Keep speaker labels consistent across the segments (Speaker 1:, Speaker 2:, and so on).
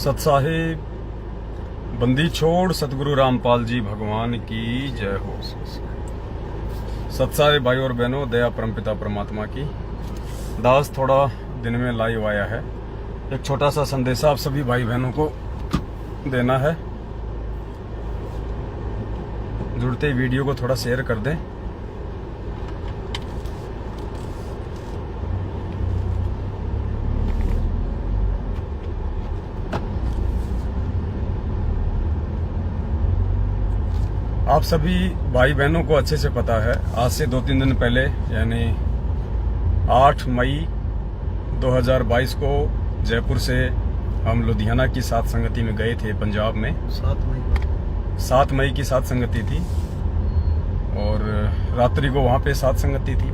Speaker 1: सतसाहिब बंदी छोड़ सतगुरु रामपाल जी भगवान की जय हो। सतसाहिब भाई और बहनों, दया परमपिता परमात्मा की। दास थोड़ा दिन में लाइव आया है, एक छोटा सा संदेशा आप सभी भाई बहनों को देना है। जुड़ते ही वीडियो को थोड़ा शेयर कर दें। आप सभी भाई बहनों को अच्छे से पता है, आज से 2-3 दिन पहले यानी 8 मई 2022 को जयपुर से हम लुधियाना की सात संगति में गए थे, पंजाब में। 7 मई की सात संगति थी और रात्रि को वहाँ पे सात संगति थी।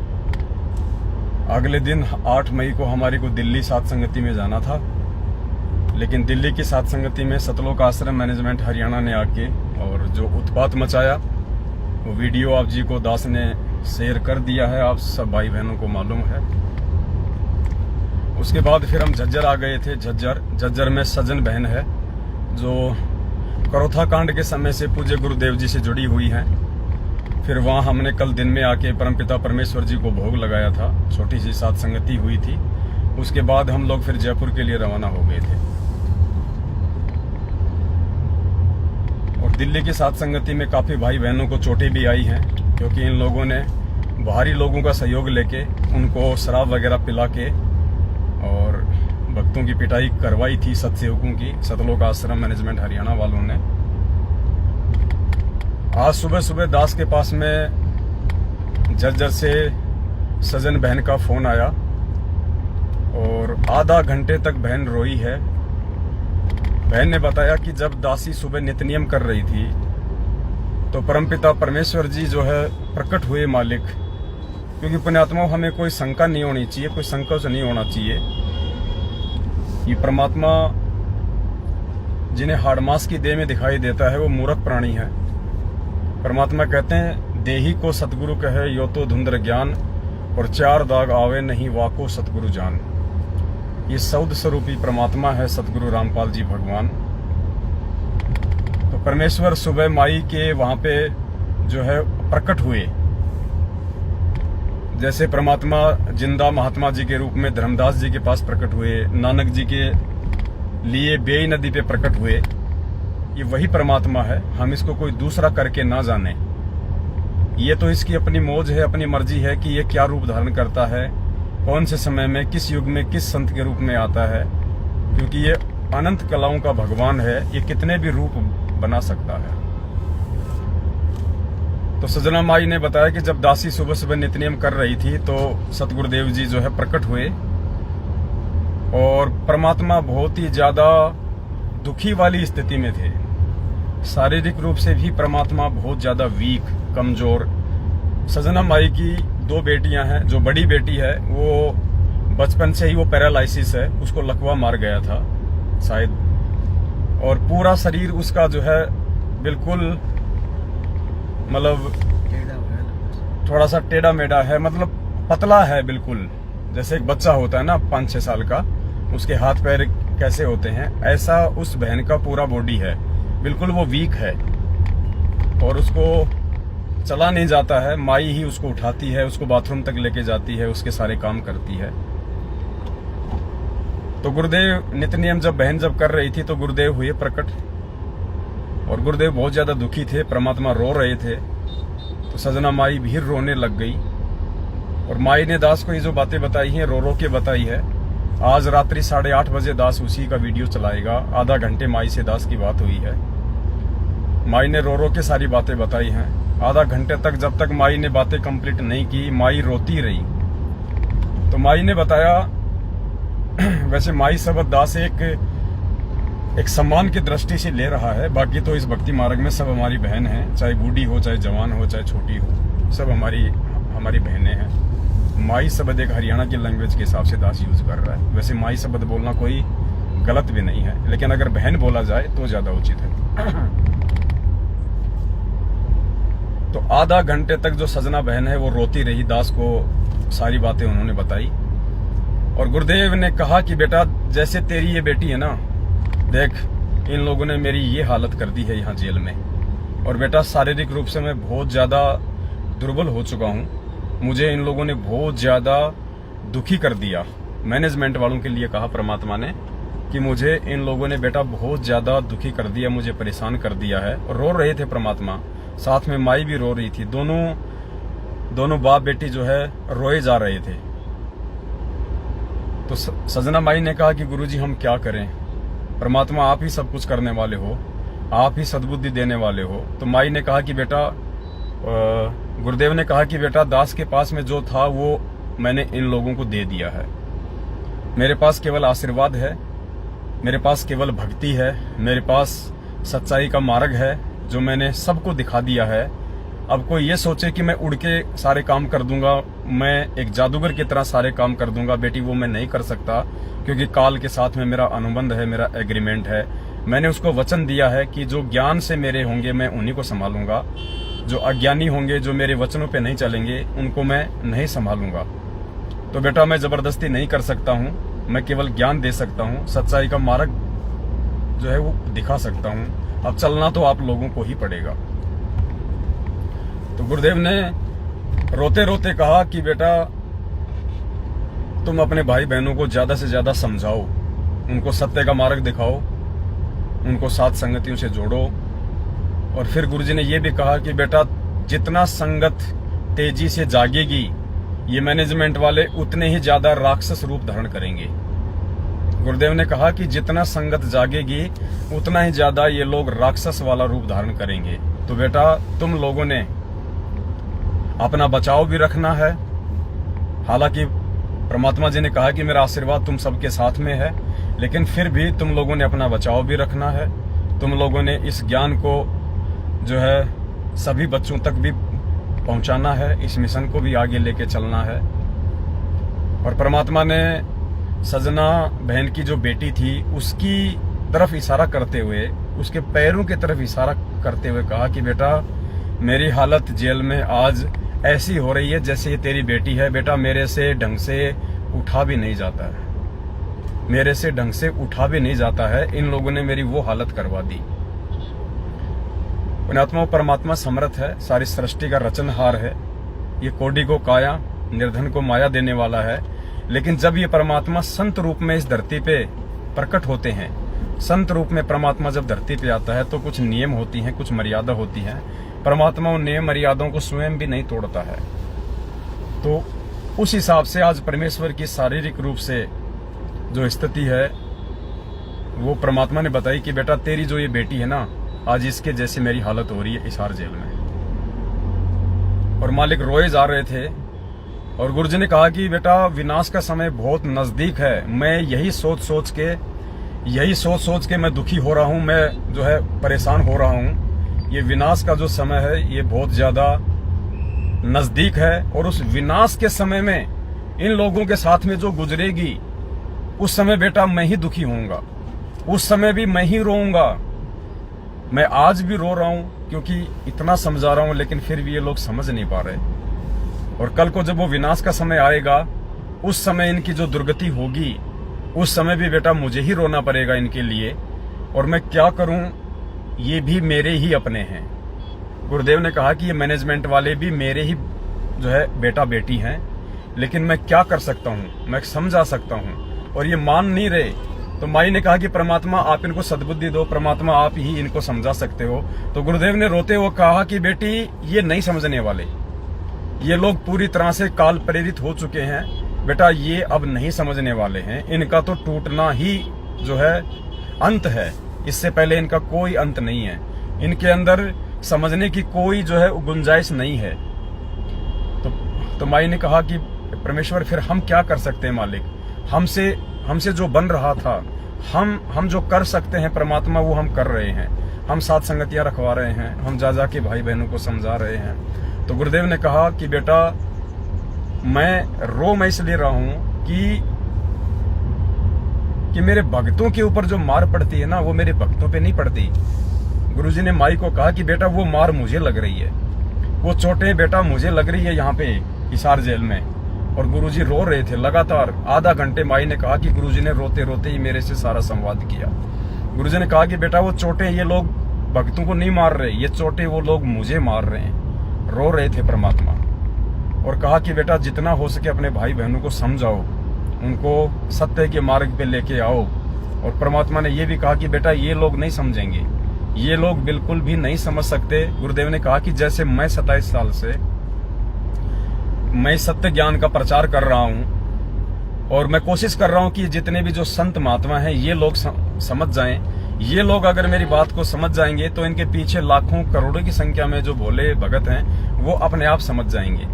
Speaker 1: अगले दिन 8 मई को हमारी को दिल्ली सात संगति में जाना था, लेकिन दिल्ली की सात संगति में सतलोक आश्रम मैनेजमेंट हरियाणा ने आके और जो उत्पात मचाया, वो वीडियो आप जी को दास ने शेयर कर दिया है, आप सब भाई बहनों को मालूम है। उसके बाद फिर हम झज्जर आ गए थे। झज्जर में सज्जन बहन है जो करोथा कांड के समय से पूज्य गुरुदेव जी से जुड़ी हुई हैं। फिर वहाँ हमने कल दिन में आके परमपिता परमेश्वर जी को भोग लगाया था, छोटी सी सात संगति हुई थी। उसके बाद हम लोग फिर जयपुर के लिए रवाना हो गए थे। और दिल्ली की सात संगति में काफी भाई बहनों को चोटें भी आई हैं, क्योंकि इन लोगों ने बाहरी लोगों का सहयोग लेके उनको शराब वगैरह पिला के और भक्तों की पिटाई करवाई थी सतसेवकों की, सतलोक आश्रम मैनेजमेंट हरियाणा वालों ने। आज सुबह सुबह दास के पास में झज्जर से सजन बहन का फोन आया और आधा घंटे तक बहन रोई है। बहन ने बताया कि जब दासी सुबह नित्य नियम कर रही थी तो परमपिता परमेश्वर जी जो है प्रकट हुए मालिक, क्योंकि पुण्यात्मा हमें कोई शंका नहीं होनी चाहिए, कोई संकोच नहीं होना चाहिए। ये परमात्मा जिन्हें हाड़मास की देह में दिखाई देता है वो मूर्ख प्राणी है। परमात्मा कहते हैं, देही को सतगुरु कहे यो तो धुंधर ज्ञान, और 4 दाग आवे नहीं वाको सतगुरु जान। ये सौद स्वरूपी परमात्मा है सतगुरु रामपाल जी भगवान। तो परमेश्वर सुबह माई के वहां पे जो है प्रकट हुए। जैसे परमात्मा जिंदा महात्मा जी के रूप में धर्मदास जी के पास प्रकट हुए, नानक जी के लिए बेई नदी पे प्रकट हुए। ये वही परमात्मा है, हम इसको कोई दूसरा करके ना जाने। ये तो इसकी अपनी मौज है, अपनी मर्जी है कि ये क्या रूप धारण करता है, कौन से समय में, किस युग में, किस संत के रूप में आता है, क्योंकि ये अनंत कलाओं का भगवान है। ये कितने भी रूप बना सकता है। तो सजना माई ने बताया कि जब दासी सुबह सुबह नित्यनियम कर रही थी तो सतगुरुदेव जी जो है प्रकट हुए और परमात्मा बहुत ही ज्यादा दुखी वाली स्थिति में थे। शारीरिक रूप से भी परमात्मा बहुत ज्यादा वीक, कमजोर। सजना माई की 2 बेटियां हैं। जो बड़ी बेटी है वो बचपन से ही वो पैरालाइसिस है, उसको लकवा मार गया था शायद, और पूरा शरीर उसका जो है बिल्कुल मतलब थोड़ा सा टेढ़ा मेढ़ा है, मतलब पतला है बिल्कुल। जैसे एक बच्चा होता है ना 5-6 साल का, उसके हाथ पैर कैसे होते हैं, ऐसा उस बहन का पूरा बॉडी है। बिल्कुल वो वीक है और उसको चला नहीं जाता है। माई ही उसको उठाती है, उसको बाथरूम तक लेके जाती है, उसके सारे काम करती है। तो गुरुदेव नित्य नियम जब कर रही थी तो गुरुदेव हुए प्रकट, और गुरुदेव बहुत ज्यादा दुखी थे। परमात्मा रो रहे थे तो सजना माई भी रोने लग गई। और माई ने दास को ये जो बातें बताई हैं, रो रो के बताई है। आज रात्रि 8:30 बजे दास उसी का वीडियो चलाएगा। आधा घंटे माई से दास की बात हुई है। माई ने रो रो के सारी बातें बताई हैं। आधा घंटे तक, जब तक माई ने बातें कंप्लीट नहीं की, माई रोती रही। तो माई ने बताया, वैसे माई शब्द दास एक सम्मान की दृष्टि से ले रहा है, बाकी तो इस भक्ति मार्ग में सब हमारी बहन है, चाहे बूढ़ी हो, चाहे जवान हो, चाहे छोटी हो, सब हमारी बहनें हैं। माई शब्द एक हरियाणा की लैंग्वेज के हिसाब से दास यूज कर रहा है। वैसे माई शब्द बोलना कोई गलत भी नहीं है, लेकिन अगर बहन बोला जाए तो ज्यादा उचित है। तो आधा घंटे तक जो सजना बहन है वो रोती रही, दास को सारी बातें उन्होंने बताई। और गुरुदेव ने कहा कि बेटा, जैसे तेरी ये बेटी है ना, देख इन लोगों ने मेरी ये हालत कर दी है यहाँ जेल में। और बेटा शारीरिक रूप से मैं बहुत ज़्यादा दुर्बल हो चुका हूँ। मुझे इन लोगों ने बहुत ज़्यादा दुखी कर दिया। मैनेजमेंट वालों के लिए कहा परमात्मा ने कि मुझे इन लोगों ने बेटा बहुत ज़्यादा दुखी कर दिया, मुझे परेशान कर दिया है। और रो रहे थे परमात्मा, साथ में माई भी रो रही थी। दोनों बाप बेटी जो है रोए जा रहे थे। तो सजना माई ने कहा कि गुरुजी हम क्या करें, परमात्मा आप ही सब कुछ करने वाले हो, आप ही सद्बुद्धि देने वाले हो। तो माई ने कहा कि बेटा, गुरुदेव ने कहा कि बेटा दास के पास में जो था वो मैंने इन लोगों को दे दिया है। मेरे पास केवल आशीर्वाद है, मेरे पास केवल भक्ति है, मेरे पास सच्चाई का मार्ग है जो मैंने सबको दिखा दिया है। अब कोई ये सोचे कि मैं उड़ के सारे काम कर दूंगा, मैं एक जादूगर की तरह सारे काम कर दूंगा, बेटी वो मैं नहीं कर सकता, क्योंकि काल के साथ में मेरा अनुबंध है, मेरा एग्रीमेंट है। मैंने उसको वचन दिया है कि जो ज्ञान से मेरे होंगे मैं उन्हीं को संभालूंगा, जो अज्ञानी होंगे, जो मेरे वचनों पे नहीं चलेंगे, उनको मैं नहीं संभालूंगा। तो बेटा मैं जबरदस्ती नहीं कर सकता हूँ, मैं केवल ज्ञान दे सकता हूँ, सच्चाई का मार्ग जो है वो दिखा सकता हूँ। अब चलना तो आप लोगों को ही पड़ेगा। तो गुरुदेव ने रोते रोते कहा कि बेटा तुम अपने भाई बहनों को ज्यादा से ज्यादा समझाओ, उनको सत्य का मार्ग दिखाओ, उनको साथ संगतियों से जोड़ो। और फिर गुरुजी ने यह भी कहा कि बेटा जितना संगत तेजी से जागेगी, ये मैनेजमेंट वाले उतने ही ज्यादा राक्षस रूप धारण करेंगे। गुरुदेव ने कहा कि जितना संगत जागेगी उतना ही ज्यादा ये लोग राक्षस वाला रूप धारण करेंगे। तो बेटा तुम लोगों ने अपना बचाव भी रखना है। हालांकि परमात्मा जी ने कहा कि मेरा आशीर्वाद तुम सबके साथ में है, लेकिन फिर भी तुम लोगों ने अपना बचाव भी रखना है। तुम लोगों ने इस ज्ञान को जो है सभी बच्चों तक भी पहुंचाना है, इस मिशन को भी आगे लेके चलना है। और परमात्मा ने सजना बहन की जो बेटी थी उसकी तरफ इशारा करते हुए, उसके पैरों की तरफ इशारा करते हुए कहा कि बेटा मेरी हालत जेल में आज ऐसी हो रही है जैसे ये तेरी बेटी है। बेटा मेरे से ढंग से उठा भी नहीं जाता है, मेरे से ढंग से उठा भी नहीं जाता है। इन लोगों ने मेरी वो हालत करवा दी। पुण्यात्मा परमात्मा समर्थ है, सारी सृष्टि का रचनहार है। ये कोटि को काया, निर्धन को माया देने वाला है। लेकिन जब ये परमात्मा संत रूप में इस धरती पे प्रकट होते हैं, संत रूप में परमात्मा जब धरती पे आता है तो कुछ नियम होती हैं, कुछ मर्यादा होती हैं। परमात्मा उन नियम मर्यादाओं को स्वयं भी नहीं तोड़ता है। तो उस हिसाब से आज परमेश्वर की शारीरिक रूप से जो स्थिति है वो परमात्मा ने बताई कि बेटा तेरी जो ये बेटी है ना, आज इसके जैसी मेरी हालत हो रही है हिसार जेल में। और मालिक रोए जा रहे थे। और गुरुजी ने कहा कि बेटा विनाश का समय बहुत नजदीक है। मैं यही सोच सोच के मैं दुखी हो रहा हूं, मैं जो है परेशान हो रहा हूं। ये विनाश का जो समय है ये बहुत ज्यादा नजदीक है। और उस विनाश के समय में इन लोगों के साथ में जो गुजरेगी, उस समय बेटा मैं ही दुखी होऊंगा, उस समय भी मैं ही रोऊंगा। मैं आज भी रो रहा हूं क्योंकि इतना समझा रहा हूं, लेकिन फिर भी ये लोग समझ नहीं पा रहे। और कल को जब वो विनाश का समय आएगा, उस समय इनकी जो दुर्गति होगी, उस समय भी बेटा मुझे ही रोना पड़ेगा इनके लिए। और मैं क्या करूं, ये भी मेरे ही अपने हैं। गुरुदेव ने कहा कि ये मैनेजमेंट वाले भी मेरे ही जो है बेटा बेटी हैं, लेकिन मैं क्या कर सकता हूं, मैं समझा सकता हूं। और ये मान नहीं रहे। तो माई ने कहा कि परमात्मा आप इनको सद्बुद्धि दो, परमात्मा आप ही इनको समझा सकते हो। तो गुरुदेव ने रोते हुए कहा कि बेटी ये नहीं समझने वाले, ये लोग पूरी तरह से काल प्रेरित हो चुके हैं। बेटा ये अब नहीं समझने वाले हैं, इनका तो टूटना ही जो है अंत है, इससे पहले इनका कोई अंत नहीं है। इनके अंदर समझने की कोई जो है गुंजाइश नहीं है। तो माई ने कहा कि परमेश्वर फिर हम क्या कर सकते हैं मालिक, हमसे जो बन रहा था, हम जो कर सकते हैं परमात्मा वो हम कर रहे हैं। हम साथ संगतियां रखवा रहे हैं, हम जा के भाई बहनों को समझा रहे हैं। तो गुरुदेव ने कहा कि बेटा मैं इसलिए रहा हूं कि मेरे भक्तों के ऊपर जो मार पड़ती है ना, वो मेरे भक्तों पे नहीं पड़ती। गुरुजी ने माई को कहा कि बेटा वो मार मुझे लग रही है, वो चोटें बेटा मुझे लग रही है यहाँ पे हिसार जेल में। और गुरुजी रो रहे थे लगातार आधा घंटे। माई ने कहा कि गुरुजी ने रोते रोते ही मेरे से सारा संवाद किया। गुरुजी ने कहा कि बेटा वो चोटें ये लोग भक्तों को नहीं मार रहे, ये चोटें वो लोग मुझे मार रहे हैं। रो रहे थे परमात्मा और कहा कि बेटा जितना हो सके अपने भाई बहनों को समझाओ, उनको सत्य के मार्ग पे लेके आओ। और परमात्मा ने ये भी कहा कि बेटा ये लोग नहीं समझेंगे, ये लोग बिल्कुल भी नहीं समझ सकते। गुरुदेव ने कहा कि जैसे मैं 27 साल से मैं सत्य ज्ञान का प्रचार कर रहा हूं और मैं कोशिश कर रहा हूं कि जितने भी जो संत महात्मा हैं ये लोग समझ जाएं। ये लोग अगर मेरी बात को समझ जाएंगे तो इनके पीछे लाखों करोड़ों की संख्या में जो भोले भगत हैं वो अपने आप समझ जाएंगे।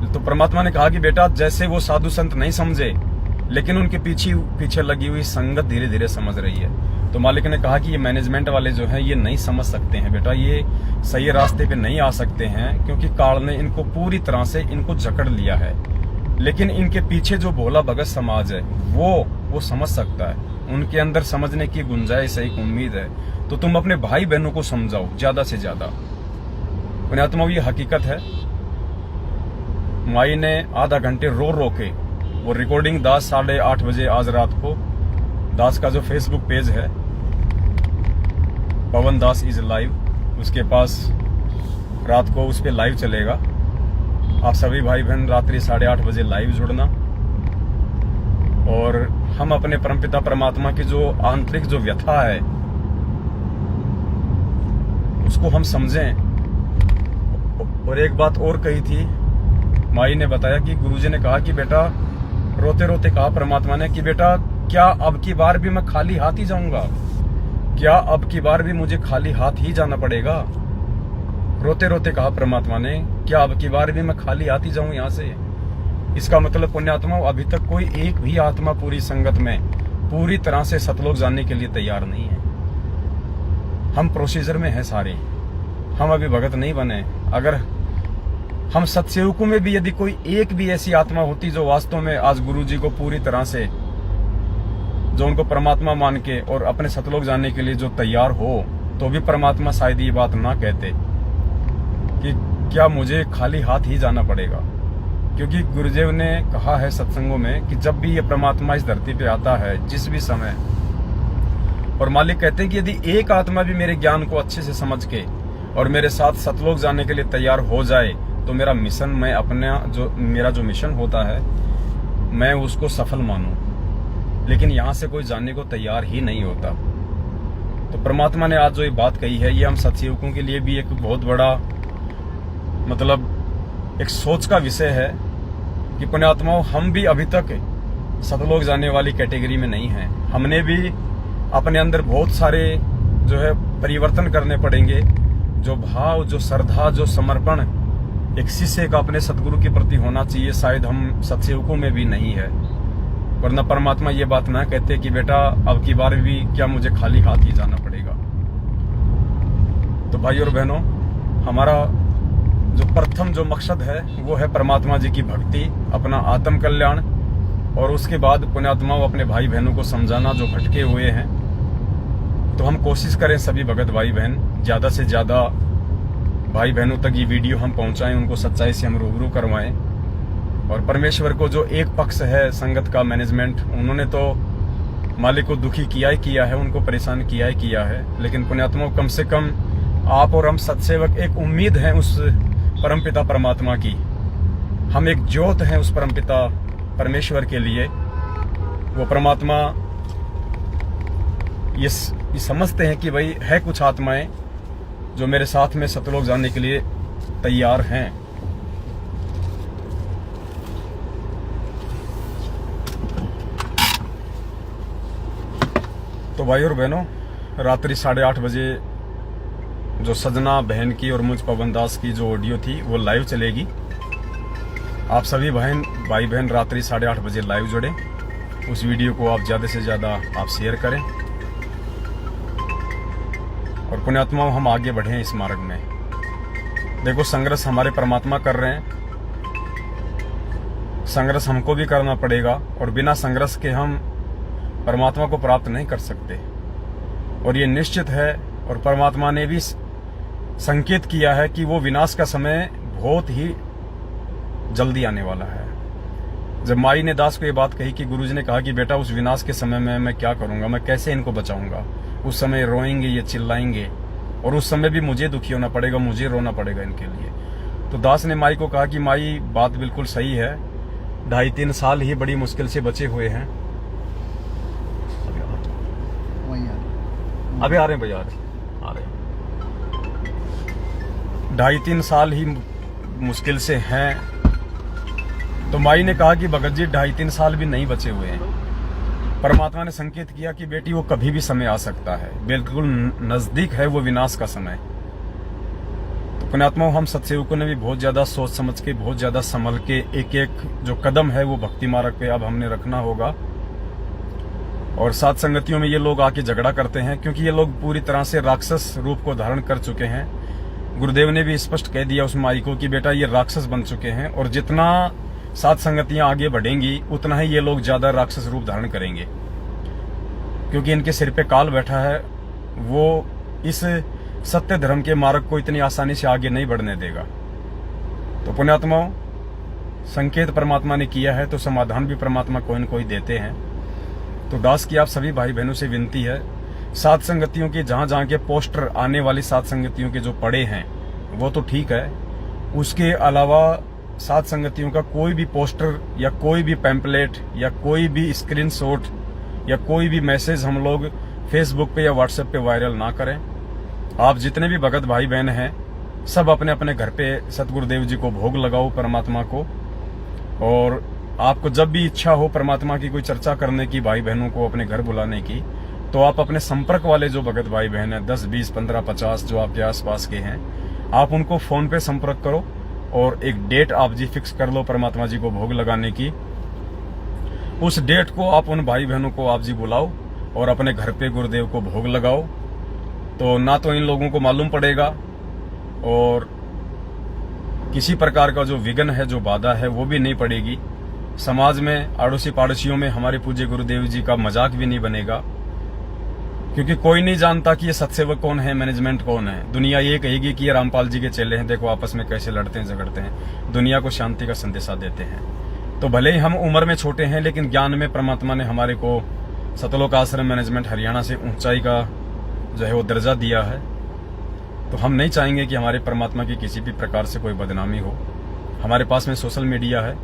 Speaker 1: तो परमात्मा ने कहा कि बेटा जैसे वो साधु संत नहीं समझे, लेकिन उनके पीछे लगी हुई संगत धीरे धीरे समझ रही है। तो मालिक ने कहा कि ये मैनेजमेंट वाले जो हैं ये नहीं समझ सकते हैं बेटा, ये सही रास्ते पे नहीं आ सकते हैं, क्योंकि काल ने इनको पूरी तरह से इनको जकड़ लिया है। लेकिन इनके पीछे जो भोला भगत समाज है वो समझ सकता है, उनके अंदर समझने की गुंजाइश है, एक उम्मीद है। तो तुम अपने भाई बहनों को समझाओ ज्यादा से ज्यादा। पुण्यात्मा ये हकीकत है। माई ने आधा घंटे रो रो के वो रिकॉर्डिंग दास 8:30 बजे आज रात को, दास का जो फेसबुक पेज है पवन दास इज लाइव, उसके पास रात को उस पे लाइव चलेगा। आप सभी भाई बहन रात्रि 8:30 बजे लाइव जुड़ना और हम अपने परमपिता परमात्मा की जो आंतरिक जो व्यथा है उसको हम समझें। और एक बात और कही थी, माई ने बताया कि गुरुजी ने कहा कि बेटा, रोते रोते कहा परमात्मा ने कि बेटा क्या अब की बार भी मैं खाली हाथ ही जाऊंगा? क्या अब की बार भी मुझे खाली हाथ ही जाना पड़ेगा? रोते रोते कहा परमात्मा ने, क्या अब की बार भी मैं खाली हाथ ही जाऊं यहाँ से? इसका मतलब पुण्यात्मा अभी तक कोई एक भी आत्मा पूरी संगत में पूरी तरह से सतलोक जानने के लिए तैयार नहीं है। हम प्रोसीजर में हैं सारे, हम अभी भगत नहीं बने। अगर हम सत्सेवकों में भी यदि कोई एक भी ऐसी आत्मा होती जो वास्तव में आज गुरु जी को पूरी तरह से, जो उनको परमात्मा मान के और अपने सतलोक जानने के लिए जो तैयार हो, तो भी परमात्मा शायद ये बात ना कहते कि क्या मुझे खाली हाथ ही जाना पड़ेगा। क्योंकि गुरुदेव ने कहा है सत्संगों में कि जब भी ये परमात्मा इस धरती पे आता है जिस भी समय, और मालिक कहते हैं कि यदि एक आत्मा भी मेरे ज्ञान को अच्छे से समझ के और मेरे साथ सतलोक जानने के लिए तैयार हो जाए तो मेरा मिशन, मैं अपना जो मेरा जो मिशन होता है मैं उसको सफल मानूं। लेकिन यहाँ से कोई जानने को तैयार ही नहीं होता। तो परमात्मा ने आज जो ये बात कही है ये हम सत्सेवकों के लिए भी एक बहुत बड़ा मतलब एक सोच का विषय है कि पुण्यात्माओं हम भी अभी तक सतलोक जानने वाली कैटेगरी में नहीं हैं। हमने भी अपने अंदर बहुत सारे जो है परिवर्तन करने पड़ेंगे। जो भाव, जो श्रद्धा, जो समर्पण एक शिष्य का अपने सदगुरु के प्रति होना चाहिए, शायद हम सत्सेवकों में भी नहीं है। वरना परमात्मा ये बात ना कहते कि बेटा अब की बार भी क्या मुझे खाली हाथ ही जाना पड़ेगा। तो भाई और बहनों, हमारा जो प्रथम जो मकसद है वो है परमात्मा जी की भक्ति, अपना आत्म कल्याण, और उसके बाद पुण्यात्माओं अपने भाई बहनों को समझाना जो भटके हुए हैं। तो हम कोशिश करें सभी भगत भाई बहन ज्यादा से ज्यादा भाई बहनों तक ये वीडियो हम पहुंचाएं, उनको सच्चाई से हम रूबरू करवाएं। और परमेश्वर को जो एक पक्ष है संगत का मैनेजमेंट, उन्होंने तो मालिक को दुखी किया ही किया है, उनको परेशान किया ही किया है। लेकिन पुण्यात्माओं कम से कम आप और हम सत्सेवक एक उम्मीद है उस परमपिता परमात्मा की, हम एक ज्योत हैं उस परमपिता परमेश्वर के लिए। वो परमात्मा ये समझते हैं कि भाई है कुछ आत्माएं जो मेरे साथ में सतलोक जानने के लिए तैयार हैं। तो भाई और बहनों, रात्रि 8:30 बजे जो सजना बहन की और मुझ पवन दास की जो ऑडियो थी वो लाइव चलेगी। आप सभी भाई बहन रात्रि 8:30 बजे लाइव जुड़े। उस वीडियो को आप ज्यादा से ज्यादा आप शेयर करें और पुण्यात्माओं हम आगे बढ़े इस मार्ग में। देखो संघर्ष हमारे परमात्मा कर रहे हैं, संघर्ष हमको भी करना पड़ेगा और बिना संघर्ष के हम परमात्मा को प्राप्त नहीं कर सकते। और ये निश्चित है, और परमात्मा ने भी संकेत किया है कि वो विनाश का समय बहुत ही जल्दी आने वाला है। जब माई ने दास को ये बात कही कि गुरुजी ने कहा कि बेटा उस विनाश के समय में मैं क्या करूंगा, मैं कैसे इनको बचाऊंगा, उस समय रोएंगे, ये चिल्लाएंगे और उस समय भी मुझे दुखी होना पड़ेगा, मुझे रोना पड़ेगा इनके लिए। तो दास ने माई को कहा कि माई बात बिल्कुल सही है, 2.5-3 साल ही बड़ी मुश्किल से बचे हुए हैं। अभी आ रहे हैं भैया, आ रहे हैं। 2.5-3 साल ही मुश्किल से हैं। तो माई ने कहा कि भगत जी 2.5-3 साल भी नहीं बचे हुए हैं। परमात्मा ने संकेत किया कि बेटी वो कभी भी समय आ सकता है, बिल्कुल नजदीक है वो विनाश का समय। तो पुण्यात्मा हम सत्सेवकों ने भी बहुत ज्यादा सोच समझ के, बहुत ज्यादा संभल के एक एक जो कदम है वो भक्ति मार्ग पे अब हमने रखना होगा। और साथ संगतियों में ये लोग आके झगड़ा करते हैं क्योंकि ये लोग पूरी तरह से राक्षस रूप को धारण कर चुके हैं। गुरुदेव ने भी स्पष्ट कह दिया उस माई को कि बेटा ये राक्षस बन चुके हैं और जितना सात संगतियां आगे बढ़ेंगी उतना ही ये लोग ज्यादा राक्षस रूप धारण करेंगे, क्योंकि इनके सिर पे काल बैठा है। वो इस सत्य धर्म के मार्ग को इतनी आसानी से आगे नहीं बढ़ने देगा। तो पुण्यात्माओं, संकेत परमात्मा ने किया है तो समाधान भी परमात्मा कोई न कोई देते हैं। तो दास की आप सभी भाई बहनों से विनती है, सात संगतियों के जहां जहां के पोस्टर आने वाली सात संगतियों के जो पड़े हैं वो तो ठीक है, उसके अलावा सात संगतियों का कोई भी पोस्टर या कोई भी पैम्पलेट या कोई भी स्क्रीनशॉट या कोई भी मैसेज हम लोग फेसबुक पे या व्हाट्सएप पे वायरल ना करें। आप जितने भी भगत भाई बहन हैं सब अपने अपने घर पे सतगुरुदेव जी को भोग लगाओ परमात्मा को। और आपको जब भी इच्छा हो परमात्मा की कोई चर्चा करने की, भाई बहनों को अपने घर बुलाने की, तो आप अपने संपर्क वाले जो भगत भाई बहन हैं 10, 20, 15, 50 जो आपके आसपास के हैं, आप उनको फोन पे संपर्क करो और एक डेट आप जी फिक्स कर लो परमात्मा जी को भोग लगाने की। उस डेट को आप उन भाई बहनों को आप जी बुलाओ और अपने घर पे गुरुदेव को भोग लगाओ। तो ना तो इन लोगों को मालूम पड़ेगा और किसी प्रकार का जो विघ्न है, जो बाधा है वो भी नहीं पड़ेगी। समाज में आड़ोसी पाड़ोसियों में हमारे पूज्य गुरुदेव जी का मजाक भी नहीं बनेगा, क्योंकि कोई नहीं जानता कि ये सत्सेवक कौन है, मैनेजमेंट कौन है। दुनिया ये कहेगी कि ये रामपाल जी के चेले हैं, देखो आपस में कैसे लड़ते हैं, झगड़ते हैं, दुनिया को शांति का संदेशा देते हैं। तो भले ही हम उम्र में छोटे हैं लेकिन ज्ञान में परमात्मा ने हमारे को सतलोक आश्रम मैनेजमेंट हरियाणा से ऊंचाई का जो है वो दर्जा दिया है। तो हम नहीं चाहेंगे कि हमारे परमात्मा की किसी भी प्रकार से कोई बदनामी हो। हमारे पास में सोशल मीडिया है,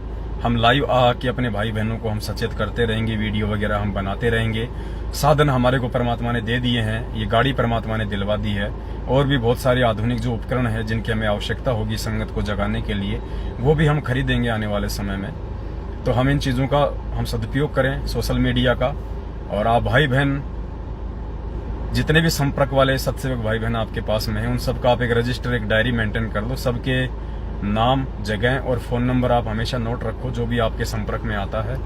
Speaker 1: हम लाइव आके अपने भाई बहनों को हम सचेत करते रहेंगे, वीडियो वगैरह हम बनाते रहेंगे। साधन हमारे को परमात्मा ने दे दिए हैं, ये गाड़ी परमात्मा ने दिलवा दी है, और भी बहुत सारे आधुनिक जो उपकरण है जिनकी हमें आवश्यकता होगी संगत को जगाने के लिए, वो भी हम खरीदेंगे आने वाले समय में। तो हम इन चीज़ों का हम सदुपयोग करें सोशल मीडिया का। और आप भाई बहन जितने भी संपर्क वाले सत्सेवक भाई बहन आपके पास में हैं, उन सबका आप एक रजिस्टर, एक डायरी मेंटेन कर लो। सबके नाम, जगह और फोन नंबर आप हमेशा नोट रखो जो भी आपके संपर्क में आता है।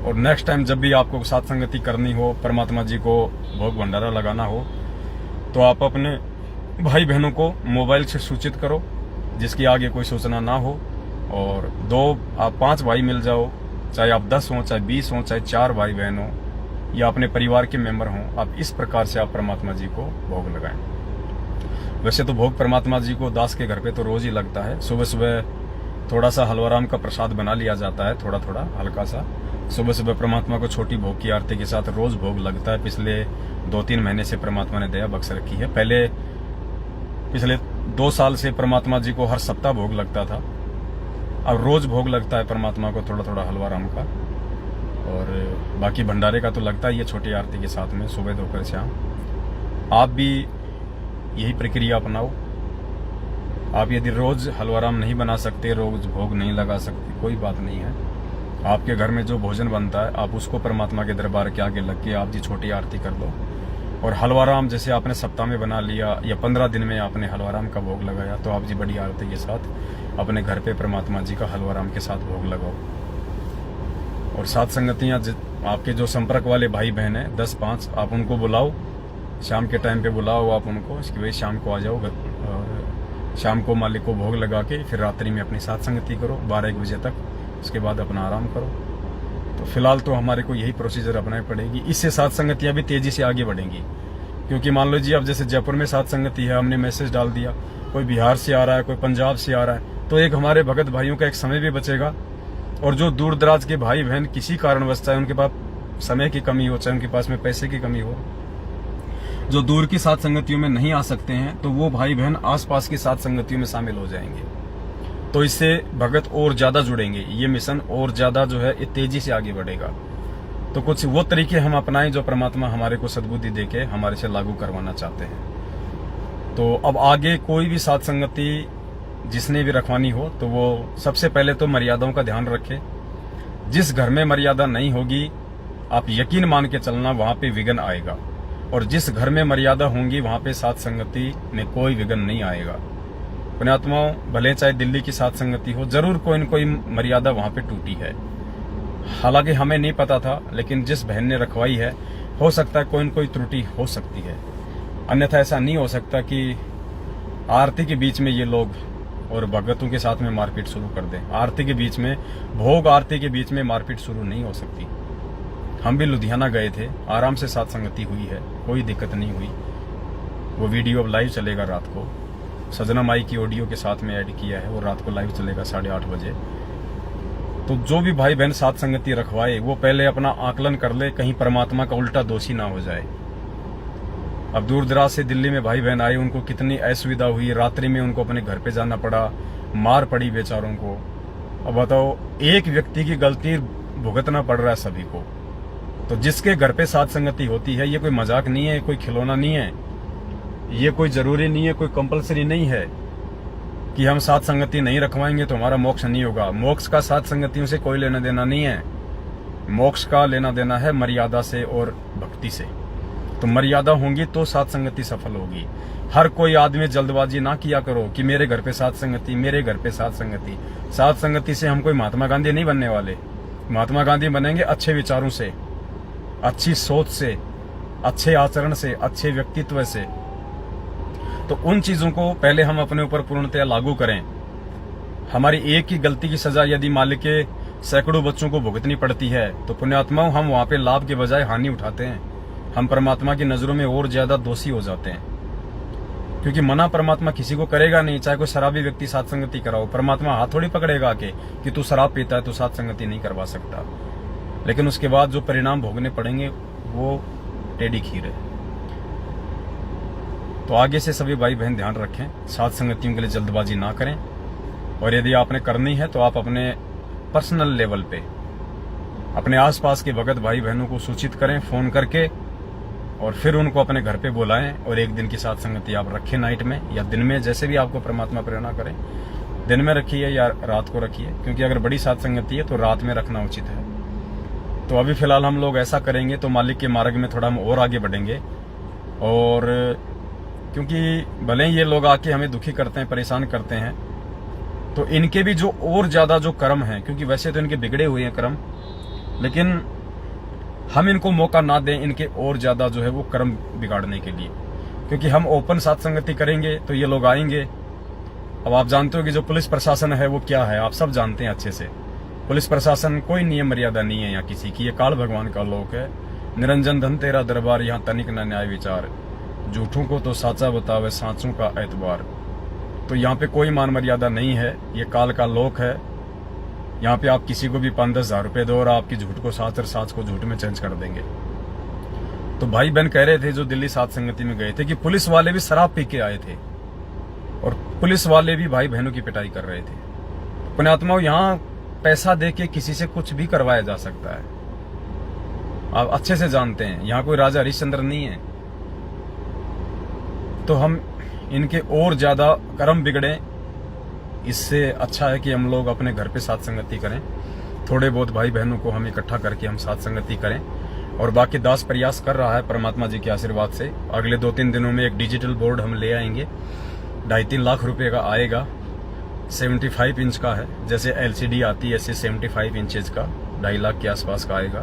Speaker 1: और नेक्स्ट टाइम जब भी आपको साथ संगति करनी हो, परमात्मा जी को भोग भंडारा लगाना हो, तो आप अपने भाई बहनों को मोबाइल से सूचित करो जिसकी आगे कोई सूचना ना हो। और 2 आप 5 भाई मिल जाओ, चाहे आप 10 हो, चाहे 20 हो, चाहे 4 भाई बहन हो या अपने परिवार के मेंबर हों, आप इस प्रकार से आप परमात्मा जी को भोग लगाएं। वैसे तो भोग परमात्मा जी को दास के घर पे तो रोज ही लगता है। सुबह सुबह थोड़ा सा हलवाराम का प्रसाद बना लिया जाता है, थोड़ा थोड़ा हल्का सा। सुबह सुबह परमात्मा को छोटी भोग की आरती के साथ रोज भोग लगता है। पिछले 2-3 महीने से परमात्मा ने दया बख्श रखी है। पहले पिछले 2 साल से परमात्मा जी को हर सप्ताह भोग लगता था, अब रोज भोग लगता है परमात्मा को थोड़ा थोड़ा हलवाराम का। और बाकी भंडारे का तो लगता ही है छोटी आरती के साथ में, सुबह दोपहर शाम। आप भी यही प्रक्रिया अपनाओ। आप यदि रोज हलवाराम नहीं बना सकते, रोज भोग नहीं लगा सकते, कोई बात नहीं है। आपके घर में जो भोजन बनता है आप उसको परमात्मा के दरबार के आगे लग के आप जी छोटी आरती कर लो। और हलवाराम जैसे आपने सप्ताह में बना लिया या 15 दिन में आपने हलवाराम का भोग लगाया, तो आप जी बड़ी आरती के साथ अपने घर पे परमात्मा जी का हलवाराम के साथ भोग लगाओ। और सात संगतियां आपके जो संपर्क वाले भाई बहन हैं 10-5, आप उनको बुलाओ, शाम के टाइम पे बुलाओ आप उनको, इसकी वजह शाम को आ जाओ और शाम को मालिक को भोग लगा के फिर रात्रि में अपनी सात संगति करो 12-1 बजे तक। उसके बाद अपना आराम करो। तो फिलहाल तो हमारे को यही प्रोसीजर अपनानी पड़ेगी। इससे सात संगतियां भी तेजी से आगे बढ़ेंगी, क्योंकि मान लो जी अब जैसे जयपुर में सात संगति है, हमने मैसेज डाल दिया, कोई बिहार से आ रहा है, कोई पंजाब से आ रहा है, तो एक हमारे भगत भाइयों का एक समय भी बचेगा और जो दूर दराज के भाई बहन किसी कारणवश, चाहे उनके पास समय की कमी हो, चाहे उनके पास में पैसे की कमी हो, जो दूर की साथ संगतियों में नहीं आ सकते हैं, तो वो भाई बहन आसपास की साथ संगतियों में शामिल हो जाएंगे। तो इससे भगत और ज्यादा जुड़ेंगे, ये मिशन और ज्यादा जो है तेजी से आगे बढ़ेगा। तो कुछ वो तरीके हम अपनाएं जो परमात्मा हमारे को सद्बुद्धि देके हमारे से लागू करवाना चाहते हैं। तो अब आगे कोई भी साथ संगति जिसने भी रखवानी हो, तो वो सबसे पहले तो मर्यादाओं का ध्यान रखे। जिस घर में मर्यादा नहीं होगी, आप यकीन मान के चलना वहां पे विघ्न आएगा, और जिस घर में मर्यादा होंगी वहां पे साथ संगति में कोई विघ्न नहीं आएगा। पुण्यात्माओं, भले चाहे दिल्ली की साथ संगति हो, जरूर कोई न कोई मर्यादा वहां पे टूटी है। हालांकि हमें नहीं पता था, लेकिन जिस बहन ने रखवाई है, हो सकता है कोई न कोई त्रुटि हो सकती है। अन्यथा ऐसा नहीं हो सकता कि आरती के बीच में ये लोग और भगतों के साथ में मारपीट शुरू कर दें। आरती के बीच में, भोग आरती के बीच में मारपीट शुरू नहीं हो सकती। हम भी लुधियाना गए थे, आराम से साथ संगति हुई है, कोई दिक्कत नहीं हुई। वो वीडियो अब लाइव चलेगा रात को, सजना माई की ऑडियो के साथ में ऐड किया है, वो रात को लाइव चलेगा 8:30 बजे। तो जो भी भाई बहन साथ संगति रखवाए, वो पहले अपना आकलन कर ले, कहीं परमात्मा का उल्टा दोषी ना हो जाए। अब दूर दराज से दिल्ली में भाई बहन आए, उनको कितनी असुविधा हुई, रात्रि में उनको अपने घर पे जाना पड़ा, मार पड़ी बेचारों को। अब बताओ, एक व्यक्ति की गलती भुगतना पड़ रहा है सभी को। तो जिसके घर पे साथ संगति होती है, ये कोई मजाक नहीं है, कोई खिलौना नहीं है, ये कोई जरूरी नहीं है, कोई कंपलसरी नहीं है कि हम साथ संगति नहीं रखवाएंगे तो हमारा मोक्ष नहीं होगा। मोक्ष का साथ संगतियों से कोई लेना देना नहीं है। मोक्ष का लेना देना है मर्यादा से और भक्ति से। तो मर्यादा होंगी तो साथ संगति सफल होगी। हर कोई आदमी जल्दबाजी ना किया करो कि मेरे घर पे साथ संगति, मेरे घर पे साथ संगति। साथ संगति से हम कोई महात्मा गांधी नहीं बनने वाले। महात्मा गांधी बनेंगे अच्छे विचारों से, अच्छी सोच से, अच्छे आचरण से, अच्छे व्यक्तित्व से। तो उन चीजों को पहले हम अपने ऊपर पूर्णतया लागू करें। हमारी एक ही गलती की सजा यदि मालिक के सैकड़ों बच्चों को भुगतनी पड़ती है, तो पुण्यात्माओं, हम वहां पे लाभ के बजाय हानि उठाते हैं। हम परमात्मा की नजरों में और ज्यादा दोषी हो जाते हैं, क्योंकि मना परमात्मा किसी को करेगा नहीं। चाहे कोई शराबी व्यक्ति साथ संगति कराओ, परमात्मा हाथ थोड़ी पकड़ेगा कि तू शराब पीता है तो साथ संगति नहीं करवा सकता। लेकिन उसके बाद जो परिणाम भोगने पड़ेंगे वो टेढ़ी खीर है। तो आगे से सभी भाई बहन ध्यान रखें, साथ संगतियों के लिए जल्दबाजी ना करें। और यदि आपने करनी है तो आप अपने पर्सनल लेवल पे अपने आसपास के भगत भाई बहनों को सूचित करें फोन करके, और फिर उनको अपने घर पे बुलाएं और एक दिन की साथ संगति आप रखें, नाइट में या दिन में, जैसे भी आपको परमात्मा प्रेरणा करें। दिन में रखिए या रात को रखिए, क्योंकि अगर बड़ी साथ संगति है तो रात में रखना उचित है। तो अभी फिलहाल हम लोग ऐसा करेंगे तो मालिक के मार्ग में थोड़ा हम और आगे बढ़ेंगे। और क्योंकि भले ही ये लोग आके हमें दुखी करते हैं, परेशान करते हैं, तो इनके भी जो और ज्यादा जो कर्म हैं, क्योंकि वैसे तो इनके बिगड़े हुए हैं कर्म, लेकिन हम इनको मौका ना दें इनके और ज्यादा जो है वो कर्म बिगाड़ने के लिए। क्योंकि हम ओपन साथ संगति करेंगे तो ये लोग आएंगे। अब आप जानते हो कि जो पुलिस प्रशासन है वो क्या है, आप सब जानते हैं अच्छे से। पुलिस प्रशासन कोई नियम मर्यादा नहीं है यहाँ किसी की, ये काल भगवान का लोक है। निरंजन धन तेरा दरबार, यहाँ तनिक न न्याय विचार, झूठों को तो साचा बतावे, सांचों का एतबार। तो यहाँ पे कोई मान मर्यादा नहीं है, ये काल का लोक है। यहाँ पे आप किसी को भी 5-10 हजार रुपए दो और आपकी झूठ को साच और साच को झूठ में चेंज कर देंगे। तो भाई बहन कह रहे थे जो दिल्ली साथ संगति में गए थे कि पुलिस वाले भी शराब पी के आए थे और पुलिस वाले भी भाई बहनों की पिटाई कर रहे थे। पुण्यात्माओं, यहाँ पैसा दे के किसी से कुछ भी करवाया जा सकता है, आप अच्छे से जानते हैं। यहाँ कोई राजा हरिश्चंद्र नहीं है। तो हम इनके और ज्यादा कर्म बिगड़े, इससे अच्छा है कि हम लोग अपने घर पे साथ संगति करें। थोड़े बहुत भाई बहनों को हम इकट्ठा करके हम साथ संगति करें। और बाकी दास प्रयास कर रहा है परमात्मा जी के आशीर्वाद से। अगले 2-3 दिनों में एक डिजिटल बोर्ड हम ले आएंगे, 2.5-3 लाख रुपए का आएगा। 75 इंच का है, जैसे LCD आती है ऐसे 75 इंचेज का 2.5 लाख के आसपास का आएगा।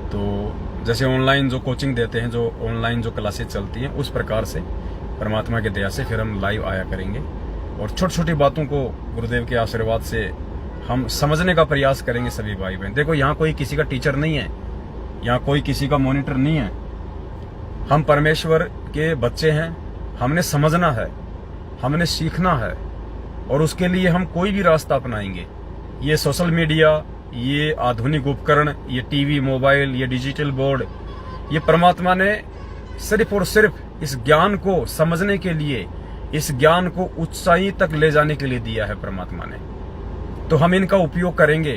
Speaker 1: तो जैसे ऑनलाइन जो कोचिंग देते हैं, जो ऑनलाइन जो क्लासेज चलती हैं, उस प्रकार से परमात्मा के दया से फिर हम लाइव आया करेंगे। और छोटी छोटी बातों को गुरुदेव के आशीर्वाद से हम समझने का प्रयास करेंगे सभी भाई बहन। देखो, यहाँ कोई किसी का टीचर नहीं है, यहाँ कोई किसी का मॉनिटर नहीं है। हम परमेश्वर के बच्चे हैं, हमने समझना है, हमने सीखना है, और उसके लिए हम कोई भी रास्ता अपनाएंगे। ये सोशल मीडिया, ये आधुनिक उपकरण, ये टीवी, मोबाइल, ये डिजिटल बोर्ड, ये परमात्मा ने सिर्फ और सिर्फ इस ज्ञान को समझने के लिए, इस ज्ञान को ऊंचाई तक ले जाने के लिए दिया है परमात्मा ने। तो हम इनका उपयोग करेंगे,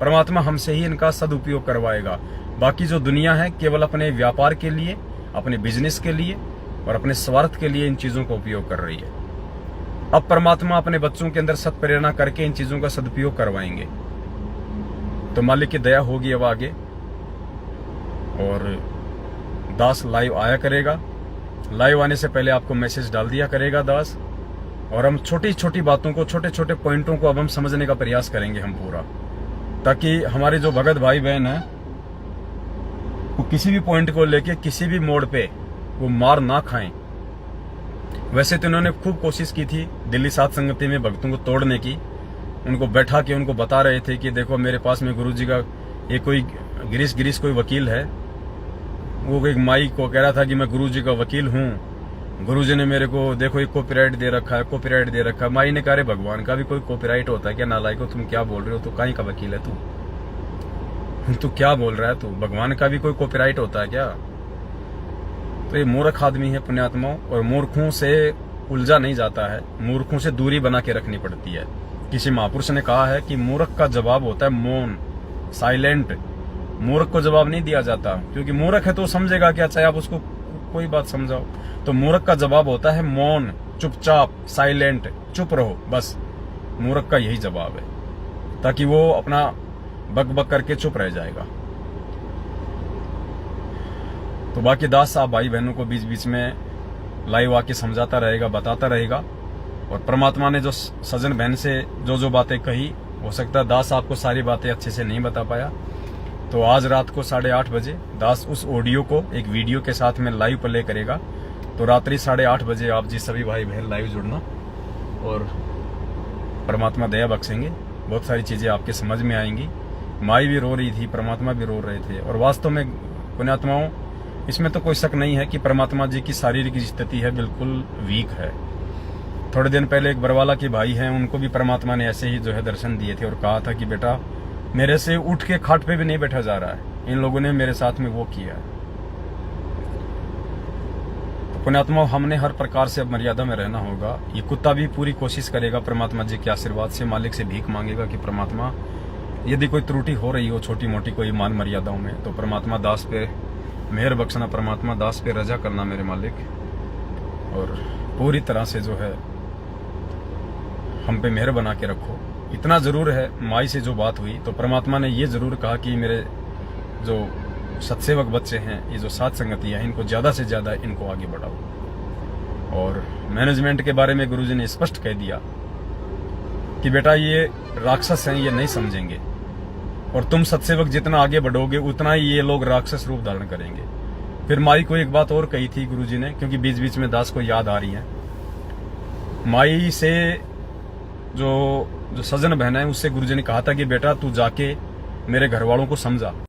Speaker 1: परमात्मा हमसे ही इनका सदुपयोग करवाएगा। बाकी जो दुनिया है केवल अपने व्यापार के लिए, अपने बिजनेस के लिए और अपने स्वार्थ के लिए इन चीजों का उपयोग कर रही है। अब परमात्मा अपने बच्चों के अंदर सत प्रेरणा करके इन चीजों का सदुपयोग करवाएंगे। तो मालिक की दया होगी अब आगे। और दास लाइव आया करेगा, लाइव आने से पहले आपको मैसेज डाल दिया करेगा दास। और हम छोटी छोटी बातों को, छोटे छोटे पॉइंटों को अब हम समझने का प्रयास करेंगे हम पूरा, ताकि हमारे जो भगत भाई बहन है वो किसी भी पॉइंट को लेके किसी भी मोड़ पे वो मार ना खाएं। वैसे तो इन्होंने खूब कोशिश की थी दिल्ली सात संगति में भक्तों को तोड़ने की। उनको बैठा के उनको बता रहे थे कि देखो मेरे पास में गुरुजी का एक कोई गिरीश कोई वकील है, वो एक माई को कह रहा था कि मैं गुरुजी का वकील हूँ, गुरुजी ने मेरे को देखो एक कॉपीराइट दे रखा है, कॉपीराइट दे रखा है। माई ने कहा भगवान का भी कोई कॉपीराइट होता है क्या? नालायको, तुम क्या बोल रहे हो? तू कहीं का वकील है? तू क्या बोल रहा है? तू भगवान का भी कोई कॉपीराइट होता है क्या? तो ये मूर्ख आदमी है पुण्यात्माओं, और मूर्खों से उलझा नहीं जाता है, मूर्खों से दूरी बना के रखनी पड़ती है। किसी महापुरुष ने कहा है कि मूर्ख का जवाब होता है मौन, साइलेंट। मूर्ख को जवाब नहीं दिया जाता, क्योंकि मूर्ख है तो समझेगा क्या, चाहे आप उसको कोई बात समझाओ। तो मूर्ख का जवाब होता है मौन, चुपचाप, साइलेंट, चुप रहो, बस मूर्ख का यही जवाब है, ताकि वो अपना बक बक करके चुप रह जाएगा। तो बाकी दास साहब भाई बहनों को बीच बीच में लाइव आके समझाता रहेगा, बताता रहेगा। और परमात्मा ने जो सजन बहन से जो बातें कही, हो सकता है दास आपको सारी बातें अच्छे से नहीं बता पाया। तो आज रात को 8:30 बजे दास उस ऑडियो को एक वीडियो के साथ में लाइव प्ले करेगा। तो रात्रि 8:30 बजे आप जी सभी भाई बहन लाइव जुड़ना, और परमात्मा दया बख्शेंगे। बहुत सारी चीजें आपके समझ में आएंगी। माई भी रो रही थी, परमात्मा भी रो रहे थे। और वास्तव में पुण्यात्माओं, इसमें तो कोई शक नहीं है कि परमात्मा जी की शारीरिक स्थिति है बिल्कुल वीक है। थोड़े दिन पहले एक बरवाला के भाई हैं, उनको भी परमात्मा ने ऐसे ही जो है दर्शन दिए थे और कहा था कि बेटा मेरे से उठ के खाट पे भी नहीं बैठा जा रहा है। इन लोगों ने मेरे साथ में वो किया है। तो पुण्यात्मा, हमने हर प्रकार से अब मर्यादा में रहना होगा। ये कुत्ता भी पूरी कोशिश करेगा परमात्मा जी के आशीर्वाद से, मालिक से भीख मांगेगा कि परमात्मा यदि कोई त्रुटि हो रही हो छोटी मोटी कोई मान मर्यादाओं में, तो परमात्मा दास पे मेहर बख्शना, परमात्मा दास पे रजा करना मेरे मालिक। और पूरी तरह से जो है हम पे मेहर बना के रखो। इतना जरूर है, माई से जो बात हुई तो परमात्मा ने ये जरूर कहा कि मेरे जो सत्सेवक बच्चे हैं, ये जो सात संगतियां हैं, इनको ज्यादा से ज्यादा इनको आगे बढ़ाओ। और मैनेजमेंट के बारे में गुरुजी ने स्पष्ट कह दिया कि बेटा ये राक्षस हैं, ये नहीं समझेंगे, और तुम सत्सेवक जितना आगे बढ़ोगे उतना ही ये लोग राक्षस रूप धारण करेंगे। फिर माई को एक बात और कही थी गुरुजी ने, क्योंकि बीच बीच में दास को याद आ रही है। माई से जो सजन बहन है उससे गुरुजी ने कहा था कि बेटा तू जाके मेरे घर वालों को समझा।